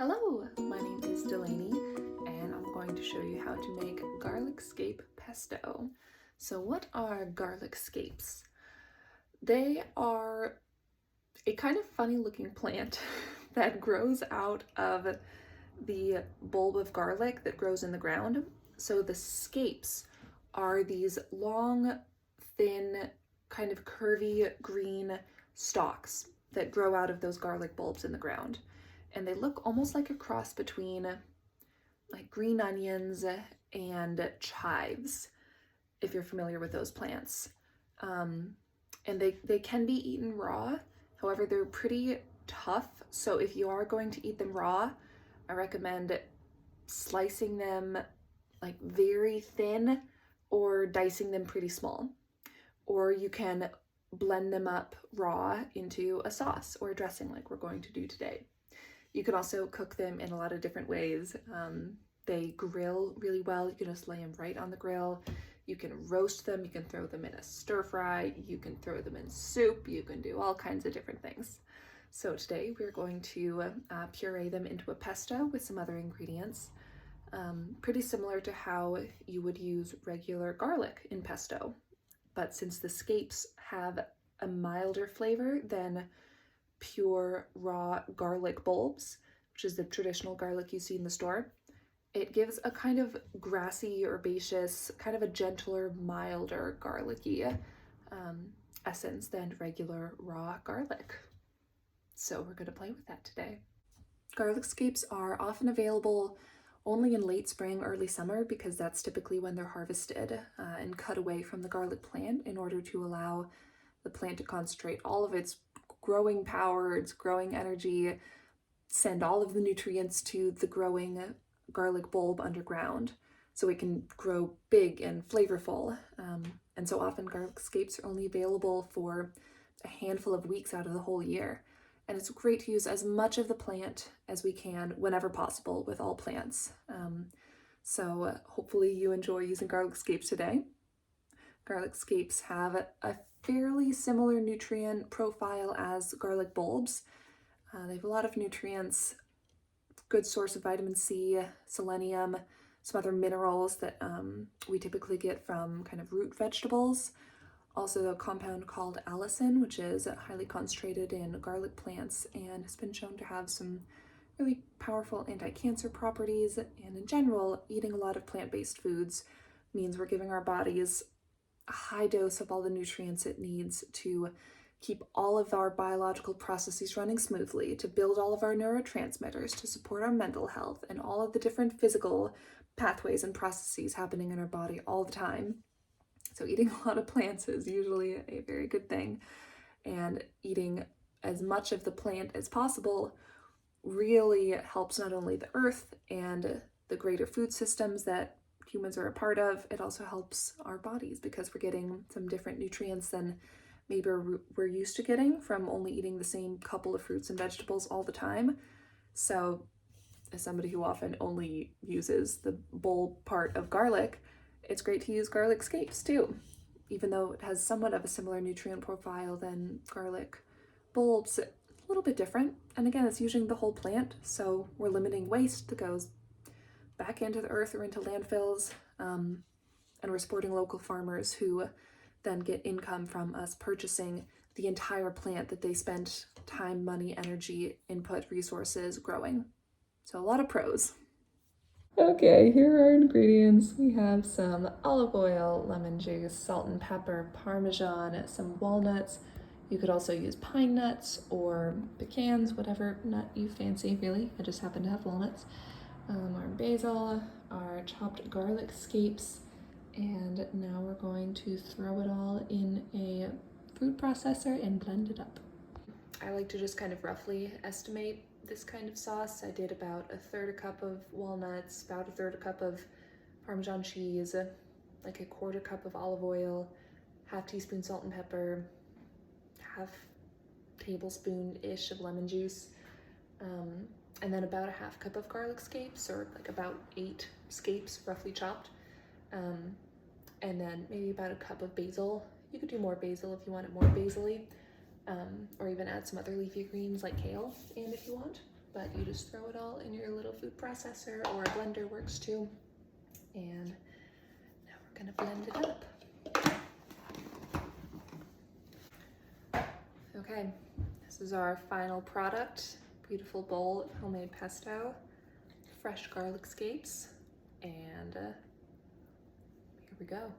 Hello, my name is Delaney and I'm going to show you how to make garlic scape pesto. So what are garlic scapes? They are a kind of funny looking plant that grows out of the bulb of garlic that grows in the ground. So the scapes are these long, thin, kind of curvy green stalks that grow out of those garlic bulbs in the ground. And they look almost like a cross between like green onions and chives, if you're familiar with those plants. And they can be eaten raw. However, they're pretty tough. So if you are going to eat them raw, I recommend slicing them like very thin or dicing them pretty small. Or you can blend them up raw into a sauce or a dressing like we're going to do today. You can also cook them in a lot of different ways. They grill really well. You can just lay them right on the grill. You can roast them. You can throw them in a stir fry. You can throw them in soup. You can do all kinds of different things. So today we're going to puree them into a pesto with some other ingredients. Pretty similar to how you would use regular garlic in pesto. But since the scapes have a milder flavor than pure raw garlic bulbs, which is the traditional garlic you see in the store, it gives a kind of grassy, herbaceous, kind of a gentler, milder, garlicky essence than regular raw garlic. So we're going to play with that today. Garlic scapes are often available only in late spring, early summer, because that's typically when they're harvested and cut away from the garlic plant in order to allow the plant to concentrate all of its growing power, its growing energy, send all of the nutrients to the growing garlic bulb underground so it can grow big and flavorful. And so often garlic scapes are only available for a handful of weeks out of the whole year. And it's great to use as much of the plant as we can whenever possible with all plants. So hopefully you enjoy using garlic scapes today. Garlic scapes have a fairly similar nutrient profile as garlic bulbs. They have a lot of nutrients, good source of vitamin C, selenium, some other minerals that we typically get from kind of root vegetables. Also a compound called allicin, which is highly concentrated in garlic plants and has been shown to have some really powerful anti-cancer properties. And in general, eating a lot of plant-based foods means we're giving our bodies a high dose of all the nutrients it needs to keep all of our biological processes running smoothly, to build all of our neurotransmitters, to support our mental health, and all of the different physical pathways and processes happening in our body all the time. So eating a lot of plants is usually a very good thing, and eating as much of the plant as possible really helps not only the earth and the greater food systems that humans are a part of, it also helps our bodies because we're getting some different nutrients than maybe we're used to getting from only eating the same couple of fruits and vegetables all the time. So as somebody who often only uses the bulb part of garlic, it's great to use garlic scapes too. Even though it has somewhat of a similar nutrient profile than garlic bulbs, a little bit different. And again, it's using the whole plant, so we're limiting waste that goes back into the earth or into landfills, and we're supporting local farmers who then get income from us purchasing the entire plant that they spent time, money, energy, input, resources growing. So a lot of pros. Okay, here are our ingredients. We have some olive oil, lemon juice, salt and pepper, Parmesan, some walnuts. You could also use pine nuts or pecans, whatever nut you fancy, really. I just happen to have walnuts. Our basil, our chopped garlic scapes, and now we're going to throw it all in a food processor and blend it up. I like to just kind of roughly estimate this kind of sauce. I did about a third a cup of walnuts, about a third a cup of Parmesan cheese, like a quarter cup of olive oil, half teaspoon salt and pepper, half tablespoon-ish of lemon juice, and then about a half cup of garlic scapes, or like about 8 scapes roughly chopped, and then maybe about a cup of basil. You could do more basil if you want it more basil-y, or even add some other leafy greens like kale in if you want. but you just throw it all in your little food processor, or a blender works too. And now we're gonna blend it up. Okay, this is our final product. Beautiful bowl of homemade pesto, fresh garlic scapes, and here we go.